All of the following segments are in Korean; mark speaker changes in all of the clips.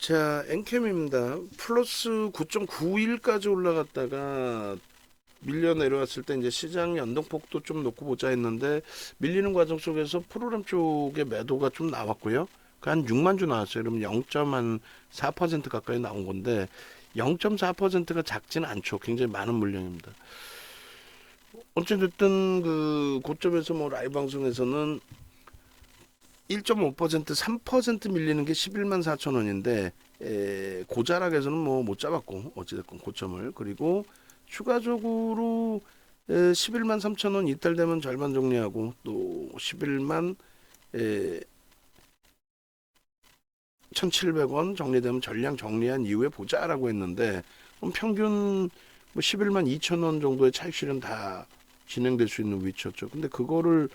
Speaker 1: 자, 엔캠입니다. 플러스 9.91까지 올라갔다가 밀려 내려왔을 때 이제 시장 연동폭도 좀 놓고 보자 했는데 밀리는 과정 속에서 프로그램 쪽의 매도가 좀 나왔고요. 그 한 6만 주 나왔어요. 그러면 0.4% 가까이 나온 건데 0.4%가 작지는 않죠. 굉장히 많은 물량입니다. 어쨌든 그 고점에서 뭐 라이브 방송에서는 1.5% 3% 밀리는 게 11만 4천 원인데 고자락에서는 뭐 못 잡았고 어찌됐건 고점을 그리고 추가적으로 11만 3천 원 이탈되면 절반 정리하고 또 11만 1,700원 정리되면 전량 정리한 이후에 보자라고 했는데 그럼 평균 뭐 11만 2천 원 정도의 차익 실현 다 진행될 수 있는 위치였죠. 근데 그거를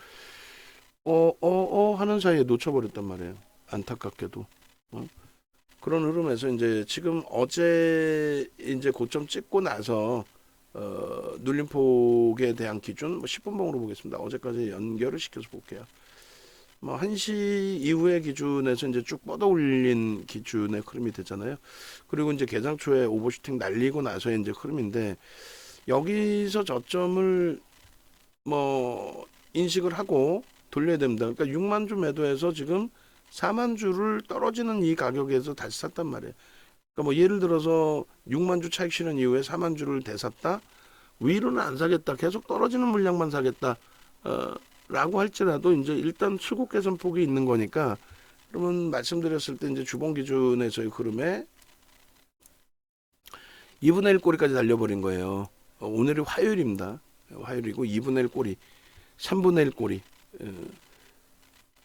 Speaker 1: 하는 사이에 놓쳐버렸단 말이에요. 안타깝게도. 어? 그런 흐름에서 이제 지금 어제 이제 고점 찍고 나서 눌림폭에 대한 기준 뭐 10분봉으로 보겠습니다. 어제까지 연결을 시켜서 볼게요. 뭐 1시 이후의 기준에서 이제 쭉 뻗어 올린 기준의 흐름이 되잖아요. 그리고 이제 개장 초에 오버슈팅 날리고 나서의 이제 흐름인데 여기서 저점을 뭐 인식을 하고 돌려야 됩니다. 그러니까 6만 주 매도해서 지금 4만 주를 떨어지는 이 가격에서 다시 샀단 말이에요. 그러니까 뭐 예를 들어서 6만 주 차익 실현 이후에 4만 주를 대샀다. 위로는 안 사겠다. 계속 떨어지는 물량만 사겠다. 라고 할지라도 이제 일단 수급 개선 폭이 있는 거니까 그러면 말씀드렸을 때 이제 주봉 기준에서의 흐름에 2분의 1 꼬리까지 달려버린 거예요. 오늘이 화요일입니다. 화요일이고 2분의 1 꼬리, 3분의 1 꼬리.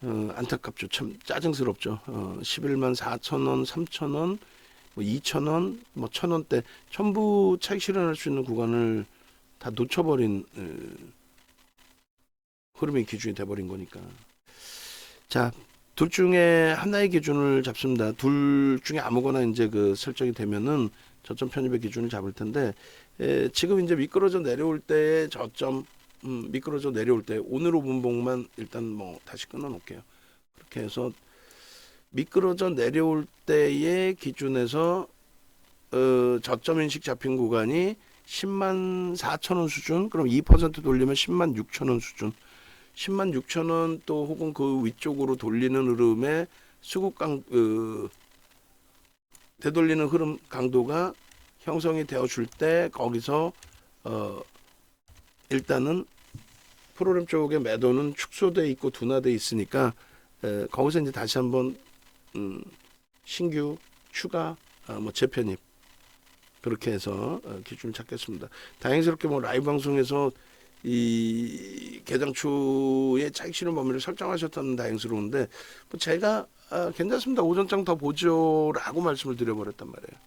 Speaker 1: 안타깝죠. 참 짜증스럽죠. 11만 4천 원, 3천 원, 뭐 2천 원, 뭐 1,000원대 전부 차익 실현할 수 있는 구간을 다 놓쳐버린 흐름의 기준이 돼버린 거니까. 자, 둘 중에 하나의 기준을 잡습니다. 둘 중에 아무거나 이제 그 설정이 되면은 저점 편입의 기준을 잡을 텐데 지금 이제 미끄러져 내려올 때의 저점 미끄러져 내려올 때 오늘 5분봉만 일단 뭐 다시 끊어 놓을게요. 그렇게 해서 미끄러져 내려올 때의 기준에서 저점 인식 잡힌 구간이 10만 4천 원 수준, 그럼 2% 돌리면 10만 6천 원 수준, 10만 6천 원 또 혹은 그 위쪽으로 돌리는 흐름에 수급 되돌리는 흐름 강도가 형성이 되어 줄 때 거기서 일단은 프로그램 쪽의 매도는 축소돼 있고 둔화돼 있으니까 거기서 이제 다시 한번 신규 추가 뭐 재편입 그렇게 해서 기준을 찾겠습니다. 다행스럽게 뭐 라이브 방송에서 이 개장 초에 차익 실현 범위를 설정하셨다는 다행스러운데 뭐 제가 괜찮습니다. 오전장 더 보죠라고 말씀을 드려버렸단 말이에요.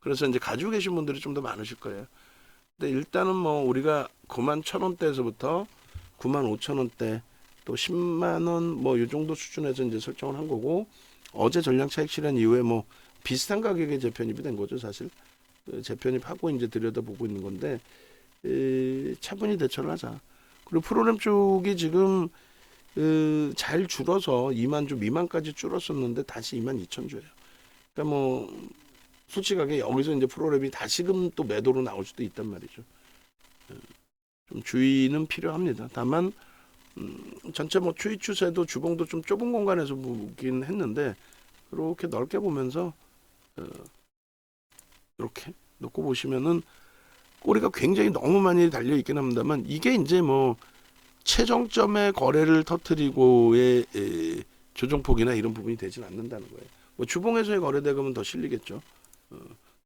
Speaker 1: 그래서 이제 가지고 계신 분들이 좀 더 많으실 거예요. 근데 일단은 뭐 우리가 9만 1,000원대에서부터 9만 5천원대 또 10만 원 뭐 이 정도 수준에서 이제 설정을 한 거고 어제 전량 차익 실현 이후에 뭐 비슷한 가격의 재편입이 된 거죠 사실. 재편입하고 이제 들여다보고 있는 건데 차분히 대처를 하자. 그리고 프로그램 쪽이 지금 잘 줄어서 2만 주 미만까지 줄었었는데 다시 2만 2천 주예요. 그러니까 뭐 솔직하게 여기서 이제 프로그램이 다시금 또 매도로 나올 수도 있단 말이죠. 좀 주의는 필요합니다. 다만 전체 뭐 추이 추세도 주봉도 좀 좁은 공간에서 보긴 했는데 그렇게 넓게 보면서 이렇게 놓고 보시면은 꼬리가 굉장히 너무 많이 달려 있긴 합니다만 이게 이제 뭐 최정점의 거래를 터트리고의 조정폭이나 이런 부분이 되진 않는다는 거예요. 뭐 주봉에서의 거래 대금은 더 실리겠죠.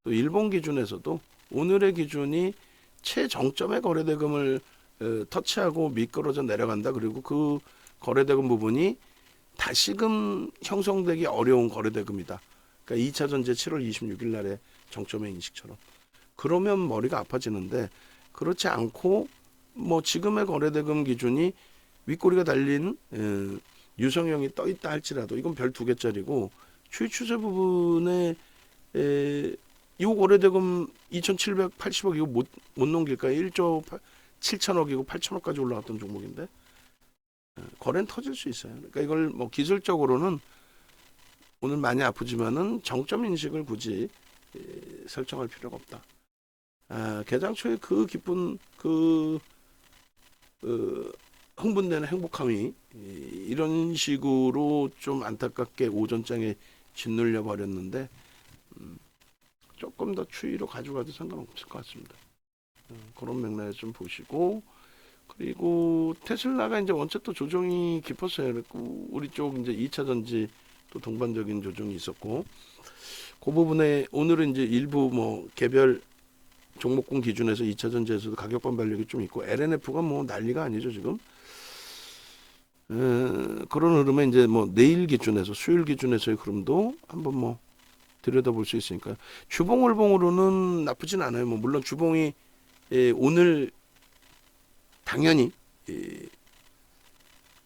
Speaker 1: 또 일본 기준에서도 오늘의 기준이 최정점의 거래 대금을 터치하고 미끄러져 내려간다. 그리고 그 거래 대금 부분이 다시금 형성되기 어려운 거래 대금이다. 그러니까 2차 전지 7월 26일 날의 정점의 인식처럼. 그러면 머리가 아파지는데 그렇지 않고 뭐 지금의 거래대금 기준이 윗꼬리가 달린 유성형이 떠 있다 할지라도 이건 별 2개짜리고 추이 추세 부분에 이 거래대금 2,780억 이거 못 넘길까요? 1조 7천억이고 8천억까지 올라갔던 종목인데 거래는 터질 수 있어요. 그러니까 이걸 뭐 기술적으로는 오늘 많이 아프지만은 정점 인식을 굳이 설정할 필요가 없다. 개장 초에 그 기쁜 흥분되는 행복함이 이런 식으로 좀 안타깝게 오전장에 짓눌려 버렸는데 조금 더 추위로 가져가도 상관없을 것 같습니다. 그런 맥락에서 좀 보시고, 그리고 테슬라가 이제 원체 또 조정이 깊었어요. 그리고 우리 쪽 이제 2차 전지 또 동반적인 조정이 있었고, 그 부분에 오늘은 이제 일부 뭐 개별 종목군 기준에서 2차 전지에서도 가격 반발력이 좀 있고, LNF가 뭐 난리가 아니죠 지금. 그런 흐름에 이제 뭐 내일 기준에서 수요일 기준에서의 흐름도 한번 뭐 들여다볼 수 있으니까 주봉월봉으로는 나쁘진 않아요. 뭐 물론 주봉이 오늘 당연히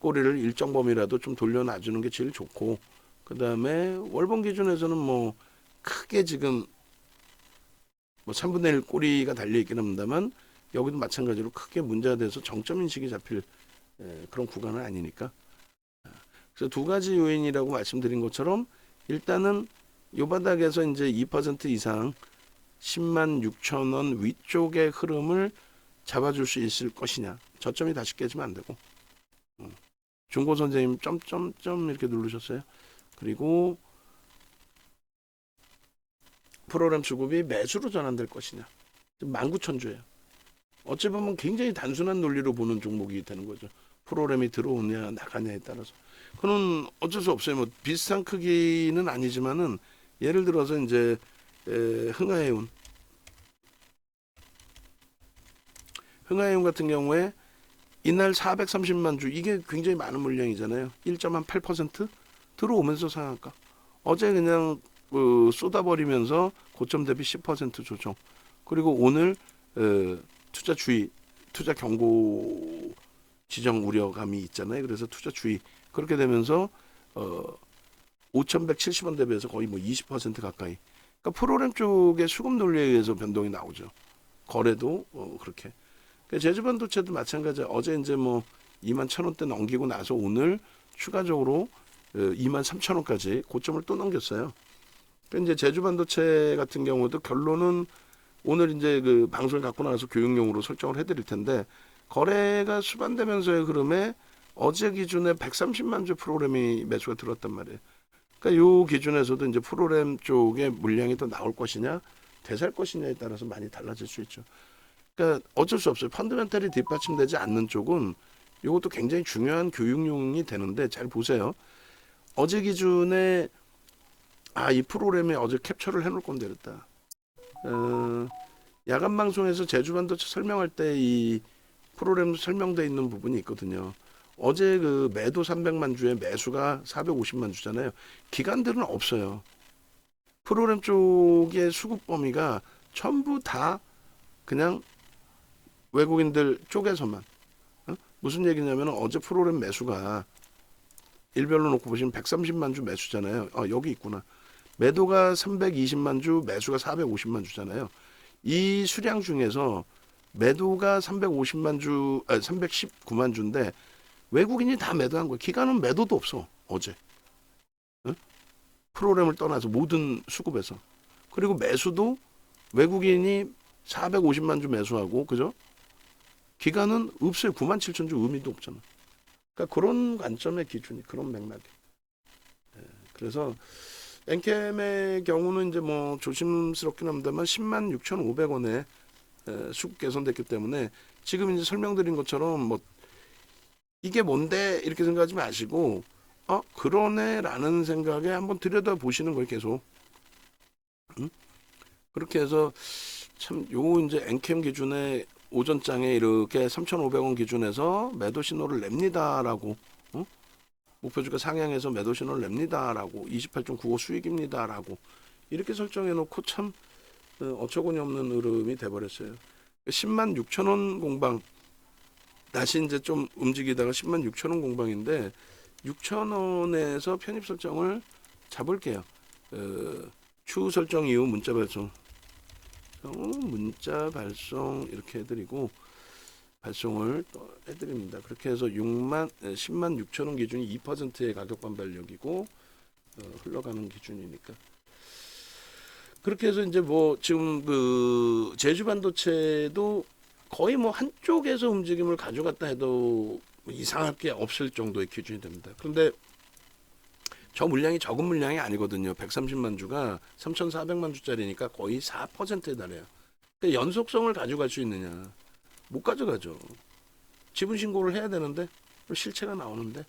Speaker 1: 꼬리를 일정 범위라도 좀 돌려놔주는 게 제일 좋고, 그 다음에 월봉 기준에서는 뭐 크게 지금 뭐 3분의 1 꼬리가 달려있긴 합니다만 여기도 마찬가지로 크게 문제가 돼서 정점 인식이 잡힐 그런 구간은 아니니까. 그래서 두 가지 요인이라고 말씀드린 것처럼 일단은 요 바닥에서 이제 2% 이상 10만 6천 원 위쪽의 흐름을 잡아줄 수 있을 것이냐. 저점이 다시 깨지면 안 되고. 중고 선생님 점점점 이렇게 누르셨어요. 그리고 프로그램 수급이 매수로 전환될 것이냐. 19,000주예요. 어찌 보면 굉장히 단순한 논리로 보는 종목이 되는 거죠. 프로그램이 들어오냐 나가냐에 따라서. 그건 어쩔 수 없어요. 뭐 비슷한 크기는 아니지만은 예를 들어서 이제 흥하해운 같은 경우에 이날 430만 주, 이게 굉장히 많은 물량이잖아요. 1.8% 들어오면서 상한가. 어제 그냥 쏟아버리면서 고점 대비 10% 조정. 그리고 오늘 투자 주의, 투자 경고 지정 우려감이 있잖아요. 그래서 투자 주의. 그렇게 되면서 5,170원 대비해서 거의 뭐 20% 가까이. 그러니까 프로그램 쪽의 수급 논리에 의해서 변동이 나오죠. 거래도 그렇게. 제주반도체도 마찬가지야. 어제 이제 뭐 21,000원대 넘기고 나서 오늘 추가적으로 23,000원까지 고점을 또 넘겼어요. 그러니까 이제 제주반도체 같은 경우도 결론은 오늘 이제 그 방송을 갖고 나서 교육용으로 설정을 해드릴 텐데, 거래가 수반되면서의 흐름에 어제 기준에 130만 주 프로그램이 매수가 들었단 말이에요. 그러니까 요 기준에서도 이제 프로그램 쪽에 물량이 더 나올 것이냐, 되살 것이냐에 따라서 많이 달라질 수 있죠. 그러니까 어쩔 수 없어요. 펀더멘탈이 뒷받침되지 않는 쪽은 이것도 굉장히 중요한 교육용이 되는데, 잘 보세요. 어제 기준에 이 프로그램에 어제 캡처를 해놓을 건데 그랬다. 야간 방송에서 제주반도체 설명할 때 이 프로그램 설명돼 있는 부분이 있거든요. 어제 그 매도 300만 주에 매수가 450만 주잖아요. 기관들은 없어요. 프로그램 쪽의 수급 범위가 전부 다 그냥 외국인들 쪽에서만. 무슨 얘기냐면 어제 프로그램 매수가 일별로 놓고 보시면 130만 주 매수잖아요. 여기 있구나. 매도가 320만 주, 매수가 450만 주잖아요. 이 수량 중에서 매도가 350만 주, 319만 주인데 외국인이 다 매도한 거예요. 기관은 매도도 없어. 어제. 프로그램을 떠나서 모든 수급에서. 그리고 매수도 외국인이 450만 주 매수하고, 그죠? 기간은 없어요. 9만 7천 주 의미도 없잖아. 그러니까 그런 관점의 기준이, 그런 맥락이. 그래서 엔캠의 경우는 이제 뭐 조심스럽긴 합니다만 10만 6,500원에 수급 개선됐기 때문에 지금 이제 설명드린 것처럼 뭐 이게 뭔데 이렇게 생각하지 마시고 그러네라는 생각에 한번 들여다 보시는 걸 계속. 그렇게 해서 참 요 이제 엔캠 기준에 오전장에 이렇게 3,500원 기준에서 매도 신호를 냅니다라고, 목표주가 상향해서 매도 신호를 냅니다라고, 28.95 수익입니다라고 이렇게 설정해 놓고 참 어처구니 없는 흐름이 돼버렸어요. 10만 6천 원 공방, 다시 이제 좀 움직이다가 10만 6천 원 공방인데 6천 원에서 편입 설정을 잡을게요. 추후 설정 이후 문자 발송, 이렇게 해드리고 발송을 또 해드립니다. 그렇게 해서 10만 6천 원 기준이 2%의 가격 반발력이고, 흘러가는 기준이니까. 그렇게 해서 이제 뭐 지금 그 제주 반도체도 거의 뭐 한쪽에서 움직임을 가져갔다 해도 뭐 이상할 게 없을 정도의 기준이 됩니다. 그런데 저 물량이 적은 물량이 아니거든요. 130만 주가 3,400만 주짜리니까 거의 4%에 달해요. 그러니까 연속성을 가져갈 수 있느냐? 못 가져가죠. 지분 신고를 해야 되는데 실체가 나오는데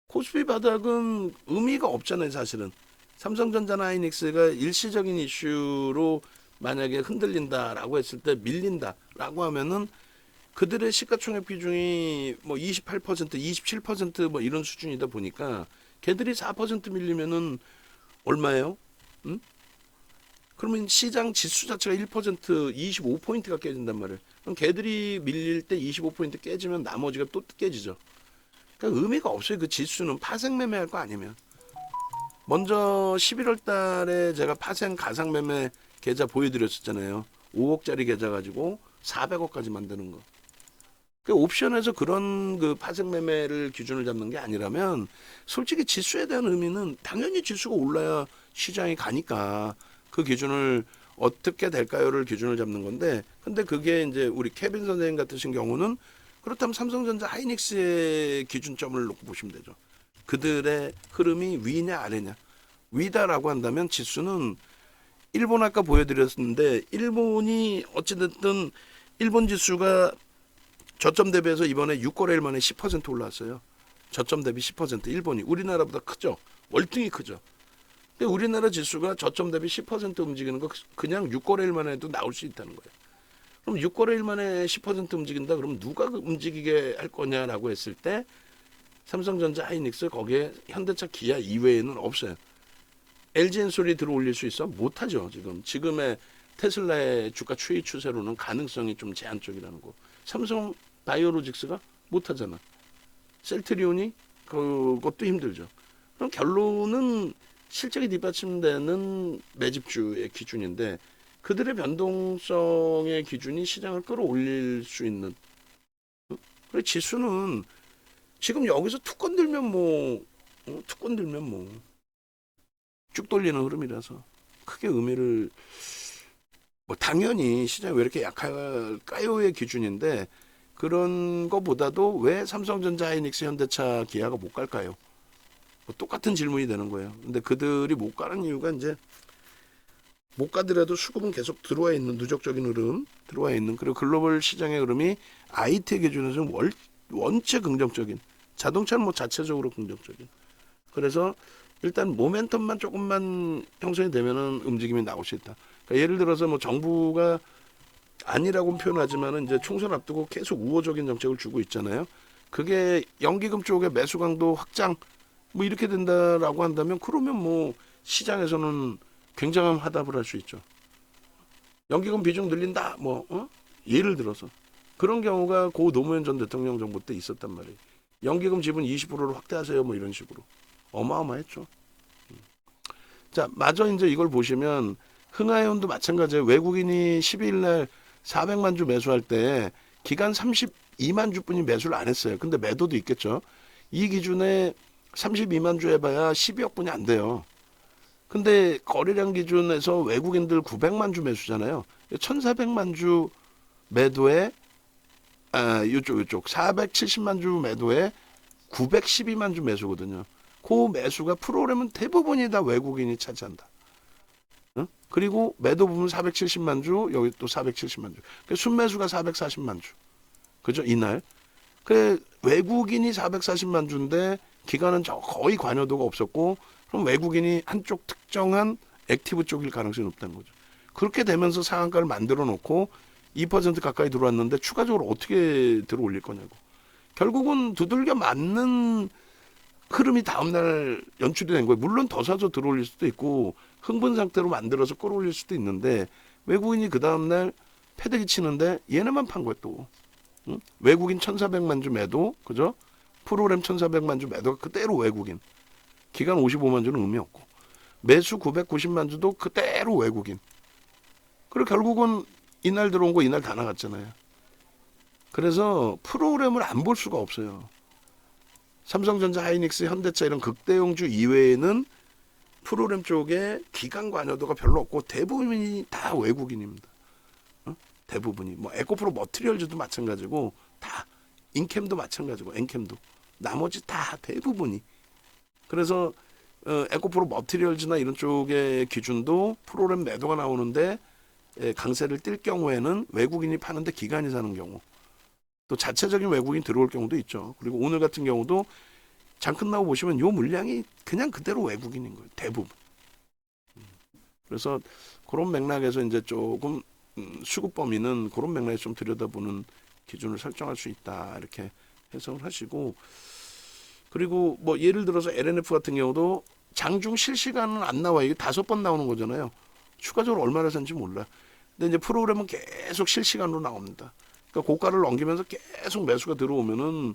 Speaker 1: 코스피 바닥은 의미가 없잖아요, 사실은. 삼성전자나 하이닉스가 일시적인 이슈로 만약에 흔들린다라고 했을 때 밀린다라고 하면은 그들의 시가총액 비중이 뭐 28%, 27%뭐 이런 수준이다 보니까 걔들이 4% 밀리면은 얼마예요? 응? 그러면 시장 지수 자체가 1%, 25포인트가 깨진단 말이에요. 그럼 걔들이 밀릴 때 25포인트 깨지면 나머지가 또 깨지죠. 그러니까 의미가 없어요. 그 지수는 파생 매매할 거 아니면. 먼저 11월 달에 제가 파생 가상 매매 계좌 보여드렸었잖아요. 5억짜리 계좌 가지고 400억까지 만드는 거. 그 옵션에서 그런 그 파생 매매를 기준을 잡는 게 아니라면 솔직히 지수에 대한 의미는 당연히 지수가 올라야 시장이 가니까 그 기준을 어떻게 될까요를 기준을 잡는 건데, 근데 그게 이제 우리 케빈 선생님 같으신 경우는 그렇다면 삼성전자 하이닉스의 기준점을 놓고 보시면 되죠. 그들의 흐름이 위냐 아래냐. 위다라고 한다면 지수는 일본 아까 보여드렸는데 일본이 어찌됐든 일본 지수가 저점 대비해서 이번에 6거래일 만에 10% 올라왔어요. 저점 대비 10%. 일본이 우리나라보다 크죠. 월등히 크죠. 근데 우리나라 지수가 저점 대비 10% 움직이는 거 그냥 6거래일 만에 해도 나올 수 있다는 거예요. 그럼 6거래일 만에 10% 움직인다 그러면 누가 움직이게 할 거냐라고 했을 때 삼성전자 하이닉스 거기에 현대차 기아 이외에는 없어요. LG엔솔이 들어올릴 수 있어? 못하죠. 지금의 테슬라의 주가 추이 추세로는 가능성이 좀 제한적이라는 거. 삼성 바이오로직스가 못하잖아. 셀트리온이 그것도 힘들죠. 그럼 결론은 실적이 뒷받침되는 매집주의 기준인데 그들의 변동성의 기준이 시장을 끌어올릴 수 있는. 그리고 지수는 지금 여기서 툭 건들면 뭐 쭉 돌리는 흐름이라서 크게 의미를 뭐 당연히 시장이 왜 이렇게 약할까요의 기준인데 그런 거보다도 왜 삼성전자, 하이닉스, 현대차, 기아가 못 갈까요? 뭐 똑같은 질문이 되는 거예요. 근데 그들이 못 가는 이유가 이제 못 가더라도 수급은 계속 들어와 있는 누적적인 흐름 들어와 있는 그리고 글로벌 시장의 흐름이 IT 기준에서는 원체 긍정적인 자동차는 뭐 자체적으로 긍정적인 그래서 일단 모멘텀만 조금만 형성이 되면은 움직임이 나올 수 있다. 그러니까 예를 들어서 뭐 정부가 아니라고는 표현하지만은 이제 총선 앞두고 계속 우호적인 정책을 주고 있잖아요. 그게 연기금 쪽에 매수 강도 확장 뭐 이렇게 된다라고 한다면 그러면 뭐 시장에서는 굉장한 화답을 할 수 있죠. 연기금 비중 늘린다 예를 들어서 그런 경우가 고 노무현 전 대통령 정부 때 있었단 말이에요. 연기금 지분 20%를 확대하세요 뭐 이런 식으로 어마어마했죠. 자, 마저 이제 이걸 보시면 흥하이온도 마찬가지예요. 외국인이 12일 날 400만 주 매수할 때 기간 32만 주뿐이 매수를 안 했어요. 근데 매도도 있겠죠. 이 기준에 32만 주 해봐야 12억 분이 안 돼요. 근데 거래량 기준에서 외국인들 900만 주 매수잖아요. 1,400만 주 매도에 이쪽 470만 주 매도에 912만 주 매수거든요. 그 매수가 프로그램은 대부분이 다 외국인이 차지한다. 응? 그리고 매도 부분 470만 주, 여기 또 470만 주. 그 순매수가 440만 주. 그죠? 이날. 그 외국인이 440만 주인데 기간은 거의 관여도가 없었고 그럼 외국인이 한쪽 특정한 액티브 쪽일 가능성이 높다는 거죠. 그렇게 되면서 상한가를 만들어 놓고 2% 가까이 들어왔는데 추가적으로 어떻게 들어올릴 거냐고. 결국은 두들겨 맞는 흐름이 다음날 연출이 된 거예요. 물론 더 사서 들어올릴 수도 있고 흥분 상태로 만들어서 끌어올릴 수도 있는데 외국인이 그 다음날 패대기 치는데 얘네만 판 거예요 또. 응? 외국인 1,400만 주 매도, 그죠? 프로그램 1,400만 주 매도가 그대로 외국인. 기간 55만 주는 의미 없고 매수 990만 주도 그대로 외국인. 그리고 결국은 이날 들어온 거 이날 다 나갔잖아요. 그래서 프로그램을 안 볼 수가 없어요. 삼성전자, 하이닉스, 현대차 이런 극대형주 이외에는 프로그램 쪽에 기관 관여도가 별로 없고 대부분이 다 외국인입니다. 대부분이 뭐 에코프로 머티리얼즈도 마찬가지고 다 인캠도 마찬가지고 엔캠도 나머지 다 대부분이 그래서 에코프로 머티리얼즈나 이런 쪽의 기준도 프로그램 매도가 나오는데 강세를 띨 경우에는 외국인이 파는데 기관이 사는 경우 또 자체적인 외국인 들어올 경우도 있죠. 그리고 오늘 같은 경우도 잠깐 나오 보시면 요 물량이 그냥 그대로 외국인인 거예요. 대부분. 그래서 그런 맥락에서 이제 조금 수급 범위는 그런 맥락에서 좀 들여다보는 기준을 설정할 수 있다 이렇게 해석을 하시고 그리고 뭐 예를 들어서 LNF 같은 경우도 장중 실시간은 안 나와요. 이게 5번 나오는 거잖아요. 추가적으로 얼마나 산지 몰라. 근데 이제 프로그램은 계속 실시간으로 나옵니다. 그러니까 고가를 넘기면서 계속 매수가 들어오면은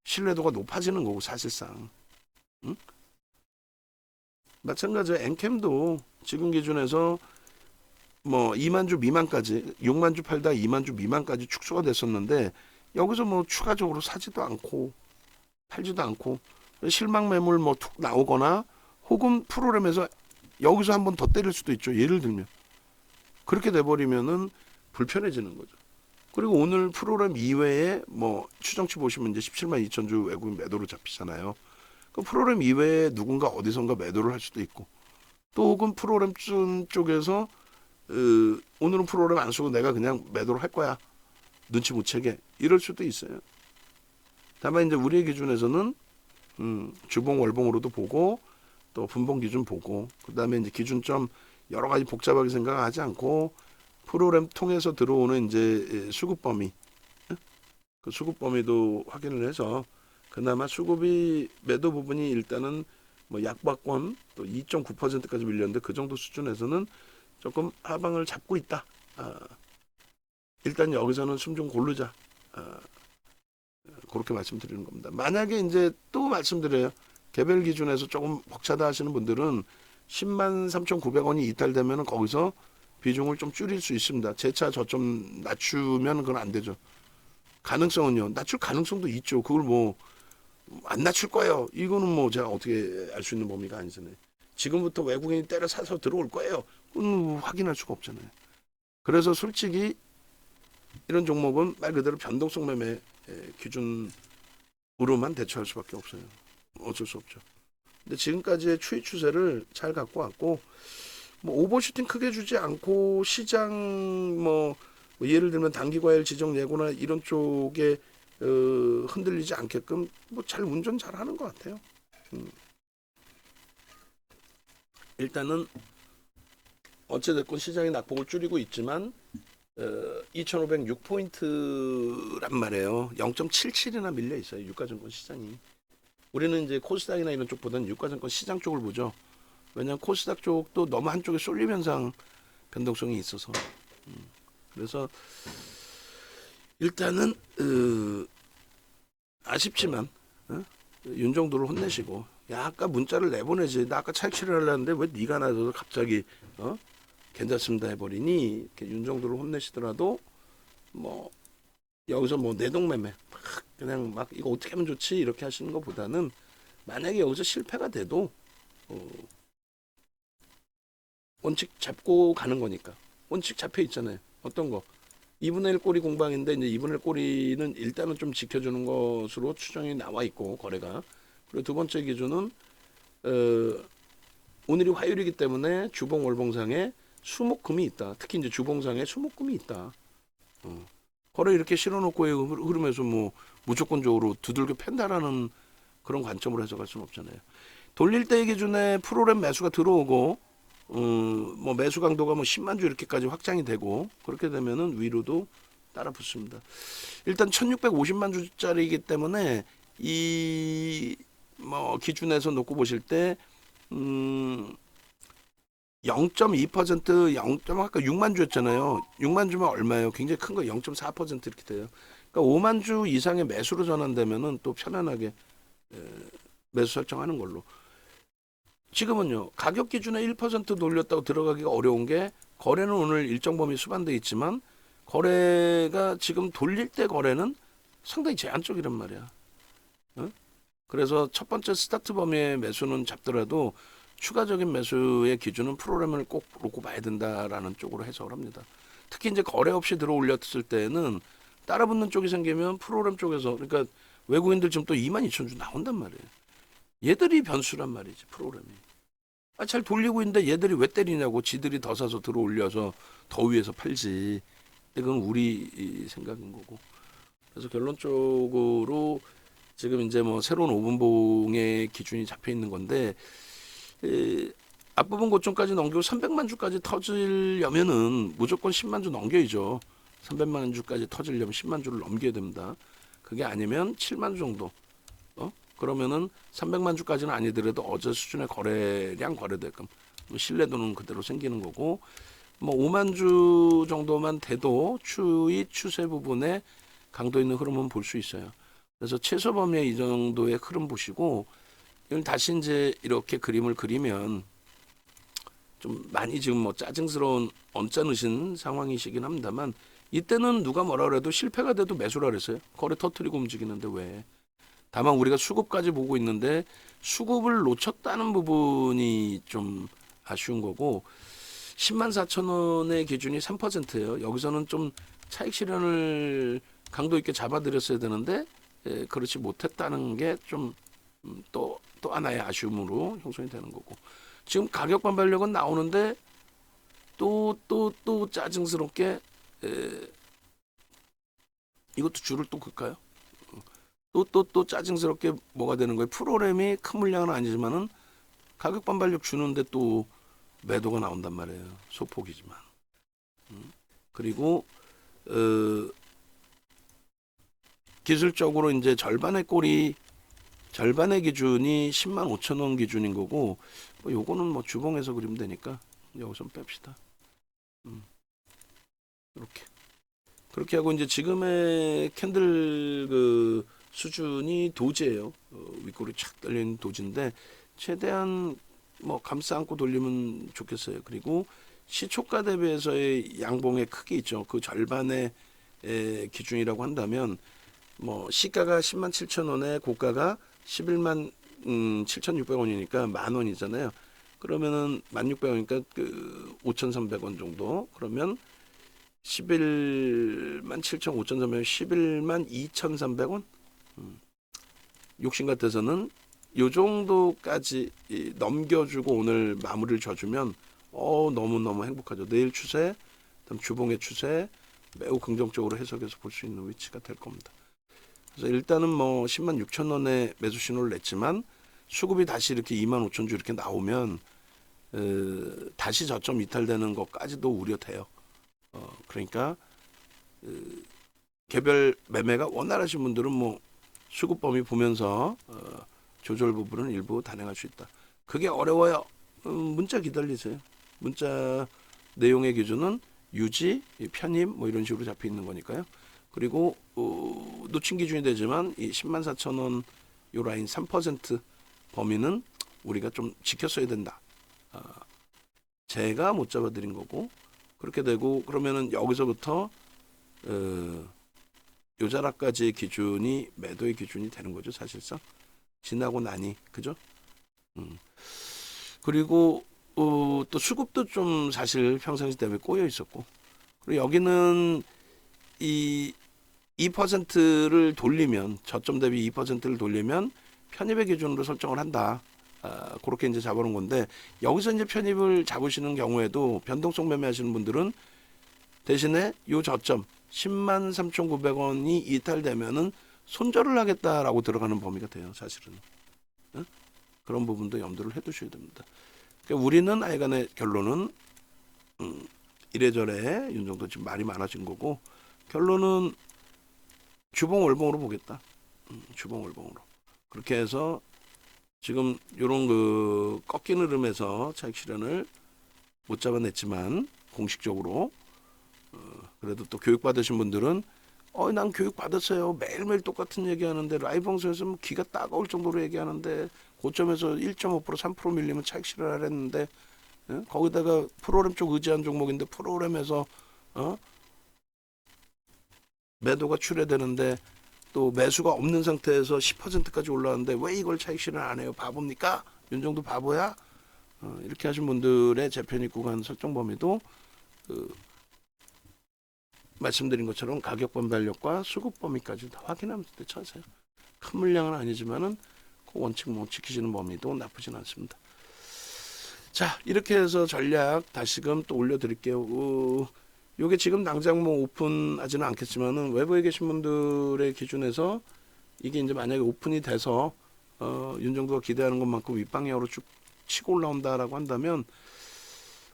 Speaker 1: 신뢰도가 높아지는 거고 사실상. 응? 마찬가지로 엔캠도 지금 기준에서 뭐 2만 주 미만까지 6만 주 팔다 2만 주 미만까지 축소가 됐었는데 여기서 뭐 추가적으로 사지도 않고 팔지도 않고 실망 매물 뭐 툭 나오거나 혹은 프로그램에서 여기서 한번 더 때릴 수도 있죠. 예를 들면 그렇게 돼버리면은 불편해지는 거죠. 그리고 오늘 프로그램 이외에 뭐 추정치 보시면 이제 17만 2천 주 외국인 매도로 잡히잖아요. 그 프로그램 이외에 누군가 어디선가 매도를 할 수도 있고 또 혹은 프로그램 쪽에서 오늘은 프로그램 안 쓰고 내가 그냥 매도를 할 거야. 눈치 못 채게 이럴 수도 있어요. 다만 이제 우리의 기준에서는 주봉 월봉으로도 보고 또 분봉 기준 보고 그다음에 이제 기준점 여러 가지 복잡하게 생각하지 않고 프로그램 통해서 들어오는 이제 수급 범위 그 수급 범위도 확인을 해서 그나마 수급이 매도 부분이 일단은 뭐 약박권 또 2.9%까지 밀렸는데 그 정도 수준에서는 조금 하방을 잡고 있다. 일단 여기서는 숨 좀 고르자. 그렇게 말씀드리는 겁니다. 만약에 이제 또 말씀드려요. 개별 기준에서 조금 벅차다 하시는 분들은 10만 3,900원이 이탈되면 거기서 비중을 좀 줄일 수 있습니다. 재차 저점 낮추면 그건 안 되죠. 가능성은요. 낮출 가능성도 있죠. 그걸 뭐 안 낮출 거예요. 이거는 뭐 제가 어떻게 알 수 있는 범위가 아니잖아요. 지금부터 외국인이 때려 사서 들어올 거예요. 그건 확인할 수가 없잖아요. 그래서 솔직히 이런 종목은 말 그대로 변동성 매매 기준으로만 대처할 수밖에 없어요. 어쩔 수 없죠. 근데 지금까지의 추이 추세를 잘 갖고 왔고 뭐 오버슈팅 크게 주지 않고 시장 뭐 예를 들면 단기과열 지정 예고나 이런 쪽에 흔들리지 않게끔 뭐 잘 운전 잘 하는 것 같아요. 일단은 어찌됐건 시장이 낙폭을 줄이고 있지만 2506포인트란 말이에요. 0.77이나 밀려 있어요. 유가증권 시장이. 우리는 이제 코스닥이나 이런 쪽보다는 유가증권 시장 쪽을 보죠. 왜냐하면 코스닥 쪽도 너무 한쪽에 쏠림 현상 변동성이 있어서. 그래서 일단은 아쉽지만 윤정도를 혼내시고 야 아까 문자를 내보내지 나 아까 차익실을 하려는데 왜 네가 나서서 갑자기 괜찮습니다 해버리니 이렇게 윤정도를 혼내시더라도 뭐 여기서 뭐 내동매매 그냥 막 이거 어떻게 하면 좋지 이렇게 하시는 것보다는 만약에 여기서 실패가 돼도 원칙 잡고 가는 거니까 원칙 잡혀 있잖아요. 어떤 거 2분의 1 꼬리 공방인데 이제 2분의 1 꼬리는 일단은 좀 지켜주는 것으로 추정이 나와 있고 거래가 그리고 두 번째 기준은 오늘이 화요일이기 때문에 주봉 월봉상에 수목금이 있다. 특히 이제 주봉상에 수목금이 있다. 거래 이렇게 실어놓고 흐름에서 뭐 무조건적으로 두들겨 팬다라는 그런 관점으로 해석할 수는 없잖아요. 돌릴 때 기준에 프로그램 매수가 들어오고 뭐 매수 강도가 뭐 10만 주 이렇게까지 확장이 되고 그렇게 되면은 위로도 따라 붙습니다. 일단 1650만 주짜리이기 때문에 이 뭐 기준에서 놓고 보실 때 0.2% 0. 아까 6만 주였잖아요. 6만 주면 얼마예요? 굉장히 큰 거 0.4% 이렇게 돼요. 그러니까 5만 주 이상의 매수로 전환되면은 또 편안하게 매수 설정하는 걸로. 지금은요 가격 기준에 1% 돌렸다고 들어가기가 어려운 게 거래는 오늘 일정 범위 수반돼 있지만 거래가 지금 돌릴 때 거래는 상당히 제한적이란 말이야. 그래서 첫 번째 스타트 범위의 매수는 잡더라도 추가적인 매수의 기준은 프로그램을 꼭 놓고 봐야 된다라는 쪽으로 해석을 합니다. 특히 이제 거래 없이 들어 올렸을 때는 따라붙는 쪽이 생기면 프로그램 쪽에서, 그러니까 외국인들 지금 또 22,000주 나온단 말이에요. 얘들이 변수란 말이지, 프로그램이. 잘 돌리고 있는데 얘들이 왜 때리냐고, 지들이 더 사서 들어 올려서 더 위에서 팔지. 그건 우리 생각인 거고. 그래서 결론적으로 지금 이제 뭐 새로운 5분봉의 기준이 잡혀 있는 건데, 앞부분 고점까지 넘기고 300만 주까지 터지려면은 무조건 10만 주 넘겨야죠. 300만 주까지 터지려면 10만 주를 넘겨야 됩니다. 그게 아니면 7만 주 정도. 그러면은 300만 주까지는 아니더라도 어제 수준의 거래량 거래대금, 신뢰도는 그대로 생기는 거고, 뭐 5만 주 정도만 돼도 추세 부분에 강도 있는 흐름은 볼 수 있어요. 그래서 최소 범위의 이 정도의 흐름 보시고, 이걸 다시 이제 이렇게 그림을 그리면 좀 많이 지금 뭐 짜증스러운 언짢으신 상황이시긴 합니다만, 이때는 누가 뭐라 그래도 실패가 돼도 매수라 그랬어요. 거래 터트리고 움직이는데 왜? 다만 우리가 수급까지 보고 있는데 수급을 놓쳤다는 부분이 좀 아쉬운 거고, 104,000원의 기준이 3%예요. 여기서는 좀 차익 실현을 강도 있게 잡아드렸어야 되는데 그렇지 못했다는 게 좀 또 하나의 아쉬움으로 형성이 되는 거고, 지금 가격 반발력은 나오는데 또 짜증스럽게 이것도 줄을 또 긋까요? 또 짜증스럽게 뭐가 되는 거예요? 프로그램이 큰 물량은 아니지만은 가격 반발력 주는데 또 매도가 나온단 말이에요. 소폭이지만. 그리고 기술적으로 이제 절반의 기준이 105,000원 기준인 거고, 뭐 요거는 뭐 주봉에서 그리면 되니까 여기서 뺍시다. 이렇게. 그렇게 하고 이제 지금의 캔들 그 수준이 도지예요. 윗골이 착 떨린 도지인데 최대한 뭐 감싸 안고 돌리면 좋겠어요. 그리고 시초가 대비해서의 양봉의 크기 있죠. 그 절반의 기준이라고 한다면, 뭐 시가가 107,000원에 고가가 11만 7,600원이니까 10,000원이잖아요. 그러면은 1,600원이니까 그 5,300원 정도. 그러면 11만 7천 5,300원, 11만 2,300원. 욕심 같아서는 요 정도까지 넘겨주고 오늘 마무리를 져주면 너무너무 행복하죠. 내일 추세, 그다음 주봉의 추세 매우 긍정적으로 해석해서 볼 수 있는 위치가 될 겁니다. 그래서 일단은 뭐 10만 6천 원에 매수 신호를 냈지만 수급이 다시 이렇게 2만 5천 주 이렇게 나오면 다시 저점 이탈되는 것까지도 우려돼요. 그러니까 개별 매매가 원활하신 분들은 뭐 수급 범위 보면서 조절 부분은 일부 단행할 수 있다. 그게 어려워요. 문자 기다리세요. 문자 내용의 기준은 유지, 편입 뭐 이런 식으로 잡혀 있는 거니까요. 그리고 놓친 기준이 되지만 이 104,000원 요 라인 3% 범위는 우리가 좀 지켰어야 된다. 제가 못 잡아드린 거고, 그렇게 되고 그러면은 여기서부터 요 자락까지의 기준이 매도의 기준이 되는 거죠. 사실상 지나고 나니, 그죠? 그리고 또 수급도 좀 사실 평상시 대비 꼬여 있었고, 그리고 여기는 이 2%를 돌리면, 저점 대비 2%를 돌리면 편입의 기준으로 설정을 한다. 그렇게 이제 잡아놓은 건데, 여기서 이제 편입을 잡으시는 경우에도 변동성 매매하시는 분들은 대신에 요 저점 10만 3,900원이 이탈되면은 손절을 하겠다라고 들어가는 범위가 돼요. 사실은. 그런 부분도 염두를 해두셔야 됩니다. 그러니까 우리는 아이간의 결론은 이래저래 이 정도 지금 말이 많아진 거고, 결론은 주봉 월봉으로 보겠다. 주봉 월봉으로. 그렇게 해서 지금 요런 그 꺾이는 흐름에서 차익 실현을 못 잡아냈지만 공식적으로 그래도 또 교육 받으신 분들은 난 교육 받았어요. 매일매일 똑같은 얘기하는데 라이브 방송에서 뭐 귀가 따가울 정도로 얘기하는데 고점에서 1.5% 3% 밀리면 차익 실현하랬는데 거기다가 프로그램 쪽 의지한 종목인데 프로그램에서 매도가 출회되는데 또 매수가 없는 상태에서 10%까지 올라왔는데 왜 이걸 차익 실현 안 해요? 바보입니까? 윤정도 바보야? 이렇게 하신 분들의 재편입 구간 설정 범위도 말씀드린 것처럼 가격 반발력과 수급 범위까지 다 확인하면서 쳐세요. 큰 물량은 아니지만은 그 원칙 못 지키시는 범위도 나쁘진 않습니다. 자, 이렇게 해서 전략 다시금 또 올려드릴게요. 요게 지금 당장 뭐 오픈하지는 않겠지만은 외부에 계신 분들의 기준에서 이게 이제 만약에 오픈이 돼서 윤정도가 기대하는 것만큼 윗방향으로 쭉 치고 올라온다라고 한다면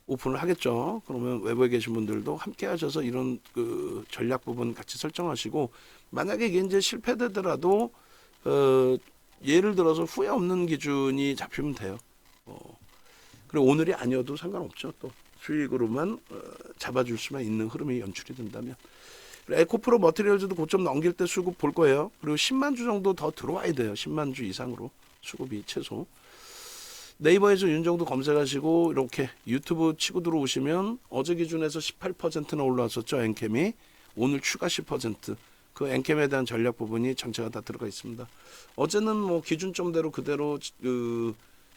Speaker 1: 오픈을 하겠죠. 그러면 외부에 계신 분들도 함께 하셔서 이런 그 전략 부분 같이 설정하시고, 만약에 이게 이제 실패되더라도 예를 들어서 후회 없는 기준이 잡히면 돼요. 그리고 오늘이 아니어도 상관없죠. 또 수익으로만 잡아줄 수만 있는 흐름이 연출이 된다면. 에코프로 머티리얼즈도 고점 넘길 때 수급 볼 거예요. 그리고 10만 주 정도 더 들어와야 돼요. 10만 주 이상으로 수급이 최소. 네이버에서 윤정도 검색하시고 이렇게 유튜브 치고 들어오시면 어제 기준에서 18%나 올라왔었죠. 엔캠이. 오늘 추가 10%. 그 엔캠에 대한 전략 부분이 전체가 다 들어가 있습니다. 어제는 뭐 기준점대로 그대로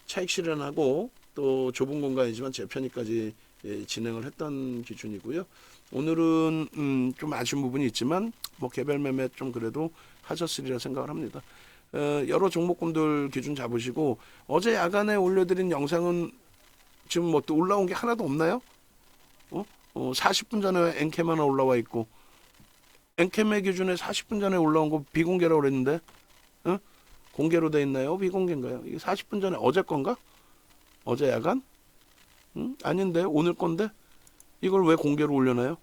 Speaker 1: 차익 실현하고 또 좁은 공간이지만 재편입까지 진행을 했던 기준이고요. 오늘은 좀 아쉬운 부분이 있지만 뭐 개별 매매 좀 그래도 하셨으리라 생각을 합니다. 여러 종목군들 기준 잡으시고, 어제 야간에 올려드린 영상은 지금 뭐 또 올라온 게 하나도 없나요? 40분 전에 엔캠 하나 올라와 있고, 엔캠의 기준에 40분 전에 올라온 거 비공개라고 그랬는데 공개로 돼 있나요? 비공개인가요? 이게 40분 전에 어제 건가? 어제 야간? 아닌데 오늘 건데 이걸 왜 공개로 올려놔요?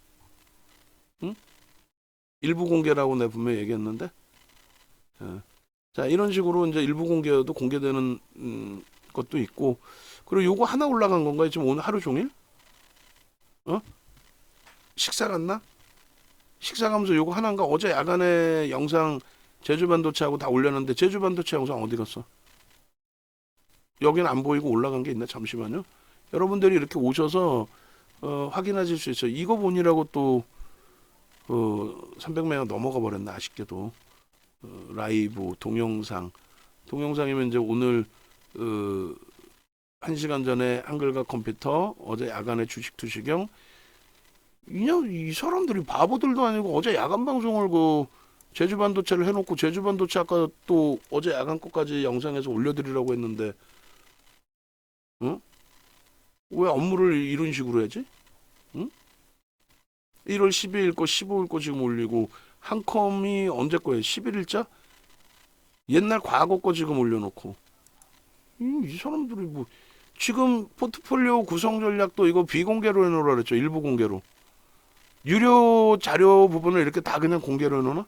Speaker 1: 일부 공개라고 내가 분명히 얘기했는데. 자, 이런 식으로 이제 일부 공개여도 공개되는 것도 있고, 그리고 요거 하나 올라간 건가요? 지금 오늘 하루 종일? 식사 갔나? 식사 가면서 요거 하나인가? 어제 야간에 영상 제주반도체하고 다 올렸는데 제주반도체 영상 어디 갔어? 여기는 안 보이고 올라간 게 있나? 잠시만요. 여러분들이 이렇게 오셔서 확인하실 수 있어요. 이거 보니라고 또 300매가 넘어가 버렸나 아쉽게도. 라이브 동영상이면 이제 오늘 1시간 전에 한글과 컴퓨터, 어제 야간에 주식 투시경. 이 사람들이 바보들도 아니고 어제 야간 방송을 제주 반도체를 해놓고, 제주 반도체 아까 또 어제 야간 거까지 영상에서 올려드리라고 했는데 왜 업무를 이런 식으로 해야지? 1월 12일 거 15일 거 지금 올리고, 한컴이 언제 거예요? 11일자? 옛날 과거 거 지금 올려놓고. 이 사람들이 뭐 지금 포트폴리오 구성 전략도 이거 비공개로 해놓으라 그랬죠. 일부 공개로. 유료 자료 부분을 이렇게 다 그냥 공개로 해놓나?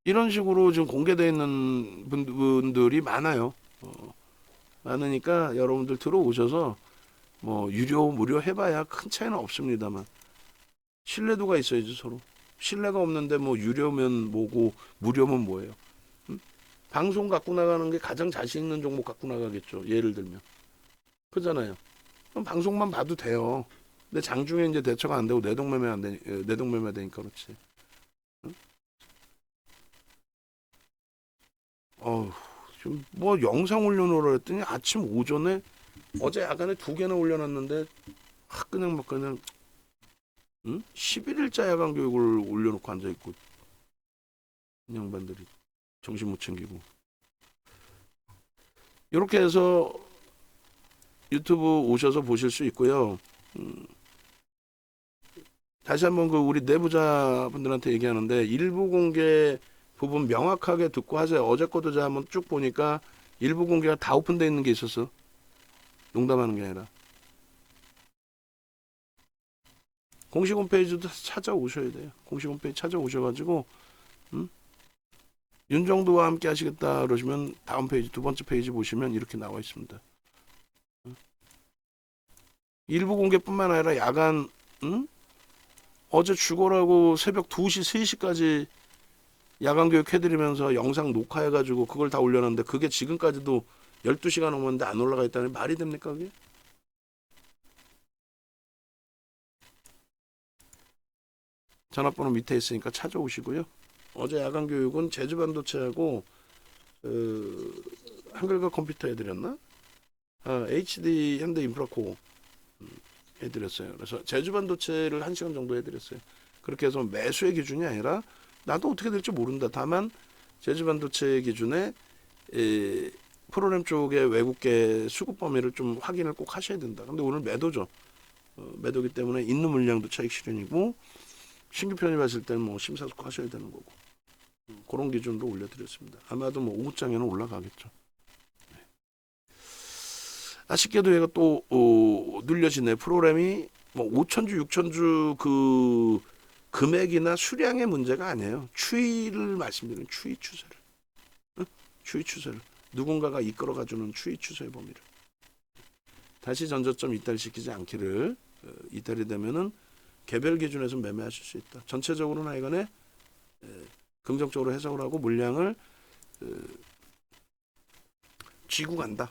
Speaker 1: 이런 식으로 지금 공개되어 있는 분들이 많아요. 많으니까 여러분들 들어오셔서 뭐 유료 무료 해봐야 큰 차이는 없습니다만 신뢰도가 있어야지. 서로 신뢰가 없는데 뭐 유료면 뭐고 무료면 뭐예요? 방송 갖고 나가는 게 가장 자신 있는 종목 갖고 나가겠죠. 예를 들면 그잖아요. 그럼 방송만 봐도 돼요. 근데 장중에 이제 대처가 안 되고 내동매매 안 되니, 내동매매 되니까 그렇지. 지금 뭐 영상 올려놓으라 했더니 아침 오전에 어제 야간에 2개나 올려놨는데 그냥 막 그냥 11일자 야간 교육을 올려놓고 앉아있고, 양반들이 정신 못 챙기고. 이렇게 해서 유튜브 오셔서 보실 수 있고요. 다시 한번 우리 내부자분들한테 얘기하는데, 일부 공개 부분 명확하게 듣고 하세요. 어제 거도 제가 한번 쭉 보니까 일부 공개가 다 오픈되어 있는 게 있었어. 농담하는 게 아니라. 공식 홈페이지도 찾아오셔야 돼요. 공식 홈페이지 찾아오셔가지고 윤정도와 함께 하시겠다 그러시면 다음 페이지, 두 번째 페이지 보시면 이렇게 나와 있습니다. 일부 공개뿐만 아니라 야간 어제 죽어라고 새벽 2시, 3시까지 야간 교육 해드리면서 영상 녹화해가지고 그걸 다 올려놨는데 그게 지금까지도 12시간 넘었는데 안 올라가 있다니 말이 됩니까 그게? 전화번호 밑에 있으니까 찾아오시고요. 어제 야간 교육은 제주반도체하고 한글과 컴퓨터 해드렸나? HD 현대인프라코어 해드렸어요. 그래서 제주반도체를 1시간 정도 해드렸어요. 그렇게 해서 매수의 기준이 아니라 나도 어떻게 될지 모른다. 다만 제주반도체 기준에 프로그램 쪽의 외국계 수급 범위를 좀 확인을 꼭 하셔야 된다. 근데 오늘 매도죠. 매도기 때문에 있는 물량도 차익 실현이고 신규 편입하실 때는 뭐 심사숙고 하셔야 되는 거고 그런 기준으로 올려드렸습니다. 아마도 뭐 오후장에는 올라가겠죠. 네. 아쉽게도 얘가 또 눌려지네. 프로그램이 뭐 5천주 6천주 그 금액이나 수량의 문제가 아니에요. 추이를 말씀드리는 추이 추세를. 추이 추세를. 누군가가 이끌어가주는 추이 추세의 범위를. 다시 전저점 이탈시키지 않기를 이탈이 되면은 개별 기준에서 매매하실 수 있다. 전체적으로는 하여간에 긍정적으로 해석을 하고 물량을 쥐고 간다.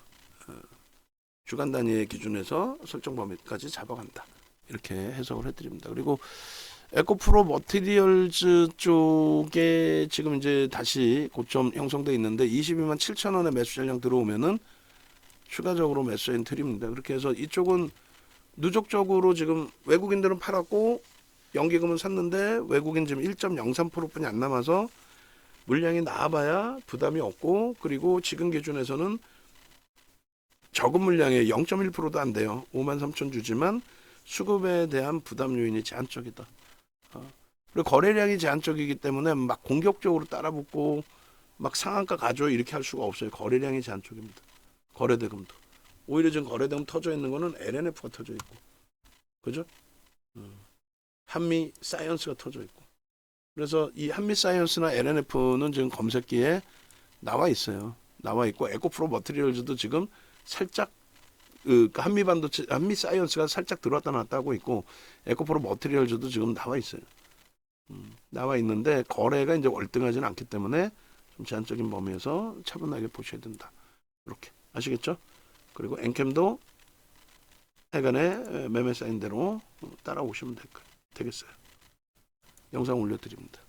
Speaker 1: 주간 단위의 기준에서 설정 범위까지 잡아간다. 이렇게 해석을 해드립니다. 그리고 에코프로 머티리얼즈 쪽에 지금 이제 다시 고점 형성돼 있는데 22만 7천 원에 매수 전량 들어오면은 추가적으로 매수 엔트리입니다. 그렇게 해서 이쪽은 누적적으로 지금 외국인들은 팔았고 연기금은 샀는데 외국인 지금 1.03%뿐이 안 남아서 물량이 나와봐야 부담이 없고 그리고 지금 기준에서는 적은 물량의 0.1%도 안 돼요. 5만 3천 주지만 수급에 대한 부담 요인이 제한적이다. 그리고 거래량이 제한적이기 때문에 막 공격적으로 따라붙고 막 상한가 가져 이렇게 할 수가 없어요. 거래량이 제한적입니다. 거래대금도. 오히려 지금 거래대금 터져 있는 거는 LNF가 터져 있고, 그죠? 한미 사이언스가 터져 있고. 그래서 이 한미 사이언스나 LNF는 지금 검색기에 나와 있어요. 나와 있고 에코프로 머티리얼즈도 지금 살짝 한미 반도체, 한미 사이언스가 살짝 들어왔다 나왔다 하고 있고 에코프로 머티리얼즈도 지금 나와 있어요. 나와 있는데 거래가 이제 월등하지는 않기 때문에 좀 제한적인 범위에서 차분하게 보셔야 된다. 이렇게 아시겠죠? 그리고 엔캠도 해간에 매매 사인 대로 따라오시면 되겠어요. 영상 올려드립니다.